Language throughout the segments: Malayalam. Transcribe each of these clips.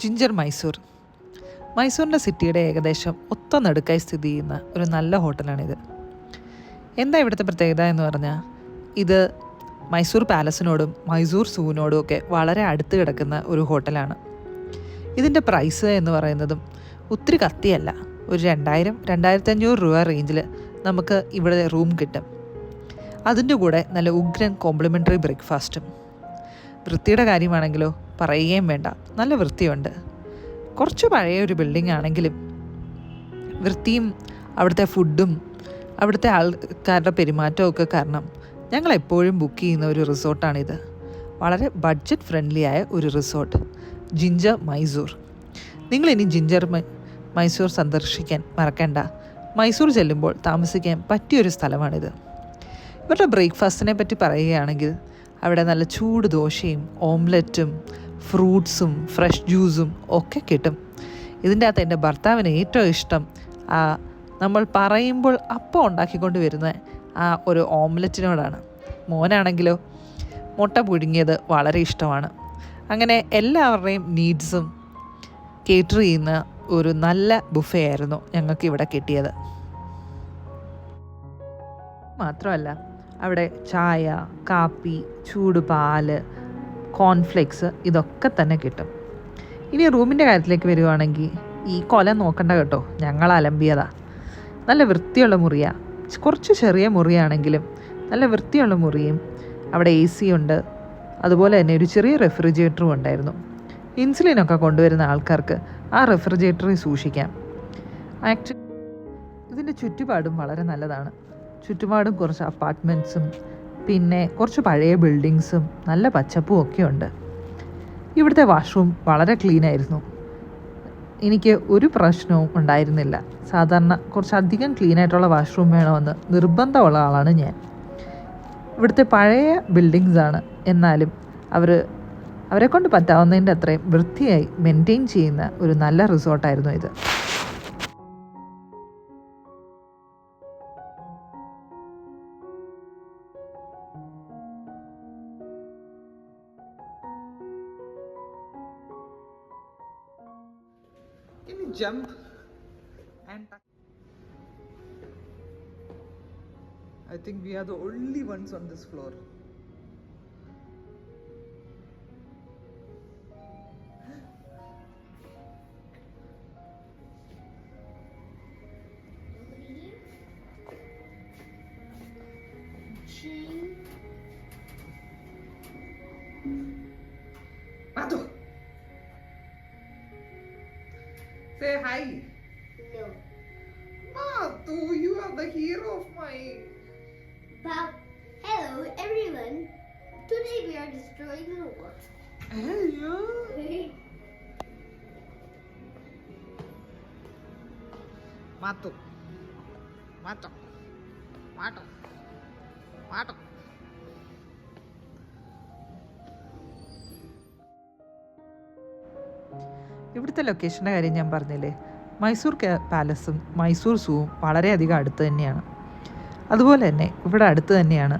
ജിഞ്ചർ മൈസൂർ. മൈസൂറിൻ്റെ സിറ്റിയുടെ ഏകദേശം ഒത്ത നടുക്കായി സ്ഥിതി ചെയ്യുന്ന ഒരു നല്ല ഹോട്ടലാണിത്. എന്താ ഇവിടുത്തെ പ്രത്യേകത എന്ന് പറഞ്ഞാൽ, ഇത് മൈസൂർ പാലസിനോടും മൈസൂർ സൂവിനോടും ഒക്കെ വളരെ അടുത്ത് കിടക്കുന്ന ഒരു ഹോട്ടലാണ്. ഇതിൻ്റെ പ്രൈസ് എന്ന് പറയുന്നതും ഒത്തിരി കത്തിയല്ല. ഒരു 2000-2500 രൂപ റേഞ്ചിൽ നമുക്ക് ഇവിടെ റൂം കിട്ടും. അതിൻ്റെ കൂടെ നല്ല ഉഗ്രൻ കോംപ്ലിമെൻ്ററി ബ്രേക്ക്ഫാസ്റ്റും. വൃത്തിയുടെ കാര്യമാണെങ്കിലോ പറയുകയും വേണ്ട, നല്ല വൃത്തിയുണ്ട്. കുറച്ച് പഴയ ഒരു ബിൽഡിംഗ് ആണെങ്കിലും വൃത്തിയും അവിടുത്തെ ഫുഡും അവിടുത്തെ ആൾക്കാരുടെ പെരുമാറ്റവും ഒക്കെ കാരണം ഞങ്ങൾ എപ്പോഴും ബുക്ക് ചെയ്യുന്ന ഒരു റിസോർട്ടാണിത്. വളരെ ബഡ്ജറ്റ് ഫ്രണ്ട്ലി ആയ ഒരു റിസോർട്ട്, ജിഞ്ചർ മൈസൂർ. നിങ്ങളിനി ജിഞ്ചർ മൈസൂർ സന്ദർശിക്കാൻ മറക്കണ്ട. മൈസൂർ ചെല്ലുമ്പോൾ താമസിക്കാൻ പറ്റിയൊരു സ്ഥലമാണിത്. ഇവരുടെ ബ്രേക്ക്ഫാസ്റ്റിനെ പറ്റി പറയുകയാണെങ്കിൽ, അവിടെ നല്ല ചൂട് ദോശയും ഓംലെറ്റും ഫ്രൂട്ട്സും ഫ്രഷ് ജ്യൂസും ഒക്കെ കിട്ടും. ഇതിൻ്റെ അകത്ത് എൻ്റെ ഭർത്താവിന് ഏറ്റവും ഇഷ്ടം നമ്മൾ പറയുമ്പോൾ അപ്പം ഉണ്ടാക്കിക്കൊണ്ട് വരുന്ന ആ ഒരു ഓംലെറ്റിനോടാണ്. മോനാണെങ്കിലോ മുട്ട പുഴുങ്ങിയത് വളരെ ഇഷ്ടമാണ്. അങ്ങനെ എല്ലാവരുടെയും നീഡ്സും കേറ്റർ ചെയ്യുന്ന ഒരു നല്ല ബുഫേ ആയിരുന്നു ഞങ്ങൾക്ക് ഇവിടെ കിട്ടിയത്. മാത്രമല്ല അവിടെ ചായ, കാപ്പി, ചൂട് പാല്, കോൺഫ്ലെക്സ് ഇതൊക്കെ തന്നെ കിട്ടും. ഇനി റൂമിൻ്റെ കാര്യത്തിലേക്ക് വരുവാണെങ്കിൽ ഈ കൊല നോക്കണ്ട കേട്ടോ, ഞങ്ങൾ അലമ്പിയതാ. നല്ല വൃത്തിയുള്ള മുറിയാണ്. കുറച്ച് ചെറിയ മുറിയാണെങ്കിലും നല്ല വൃത്തിയുള്ള മുറിയും അവിടെ AC ഉണ്ട്. അതുപോലെ തന്നെ ഒരു ചെറിയ റെഫ്രിജറേറ്ററും ഉണ്ടായിരുന്നു. ഇൻസുലിനൊക്കെ കൊണ്ടുവരുന്ന ആൾക്കാർക്ക് ആ റെഫ്രിജറേറ്ററിൽ സൂക്ഷിക്കാം. ആക്ച്വലി ഇതിൻ്റെ ചുറ്റുപാടും വളരെ നല്ലതാണ്. ചുറ്റുപാടും കുറച്ച് അപ്പാർട്ട്മെൻറ്റ്സും പിന്നെ കുറച്ച് പഴയ ബിൽഡിങ്സും നല്ല പച്ചപ്പും ഒക്കെ ഉണ്ട്. ഇവിടുത്തെ വാഷ്റൂം വളരെ ക്ലീനായിരുന്നു. എനിക്ക് ഒരു പ്രശ്നവും ഉണ്ടായിരുന്നില്ല. സാധാരണ കുറച്ചധികം ക്ലീനായിട്ടുള്ള വാഷ്റൂം വേണമെന്ന് നിർബന്ധമുള്ള ആളാണ് ഞാൻ. ഇവിടുത്തെ പഴയ ബിൽഡിങ്സാണ്, എന്നാലും അവരെ കൊണ്ട് പറ്റാവുന്നതിൻ്റെ അത്രയും വൃത്തിയായി മെയിൻറ്റെയിൻ ചെയ്യുന്ന ഒരു നല്ല റിസോർട്ടായിരുന്നു ഇത്. Can you jump and I think we are the only ones on this floor. Matu, say hi. No. Matu, you are the hero of my... But hello everyone. Today we are destroying the world. Hello. Matu, Matu, Matu, Matu. ഇവിടുത്തെ ലൊക്കേഷൻ്റെ കാര്യം ഞാൻ പറഞ്ഞില്ലേ, മൈസൂർ പാലസും മൈസൂർ സൂവും വളരെയധികം അടുത്ത് തന്നെയാണ്. അതുപോലെ തന്നെ ഇവിടെ അടുത്ത് തന്നെയാണ്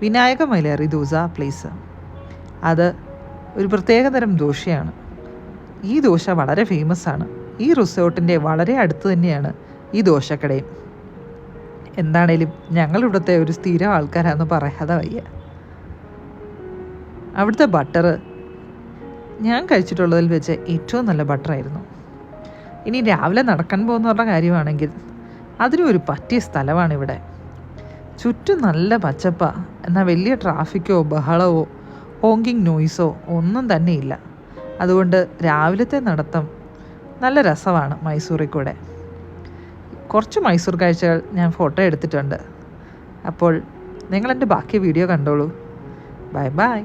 വിനായക മൈലേറി ദോസ പ്ലേസ്. അത് ഒരു പ്രത്യേകതരം ദോശയാണ്. ഈ ദോശ വളരെ ഫേമസ് ആണ്. ഈ റിസോർട്ടിൻ്റെ വളരെ അടുത്ത് തന്നെയാണ് ഈ ദോശക്കടയും. എന്താണേലും ഞങ്ങളിവിടുത്തെ ഒരു സ്ഥിരം ആൾക്കാരാണെന്ന് പറയാതെ വയ്യ. അവിടുത്തെ ബട്ടർ ഞാൻ കഴിച്ചിട്ടുള്ളതിൽ വെച്ച് ഏറ്റവും നല്ല ബട്ടറായിരുന്നു. ഇനി രാവിലെ നടക്കാൻ പോകുന്നവരുടെ കാര്യമാണെങ്കിൽ അതിനും ഒരു പറ്റിയ സ്ഥലമാണിവിടെ. ചുറ്റും നല്ല പച്ചപ്പാണ്, എന്നാൽ വലിയ ട്രാഫിക്കോ ബഹളമോ ഹോങ്കിങ് നോയ്സോ ഒന്നും തന്നെ ഇല്ല. അതുകൊണ്ട് രാവിലത്തെ നടത്തം നല്ല രസമാണ്. മൈസൂറിൽ കൂടെ കുറച്ച് മൈസൂർ കാഴ്ചകൾ ഞാൻ ഫോട്ടോ എടുത്തിട്ടുണ്ട്. അപ്പോൾ നിങ്ങളെൻ്റെ ബാക്കി വീഡിയോ കണ്ടോളൂ. Bye bye.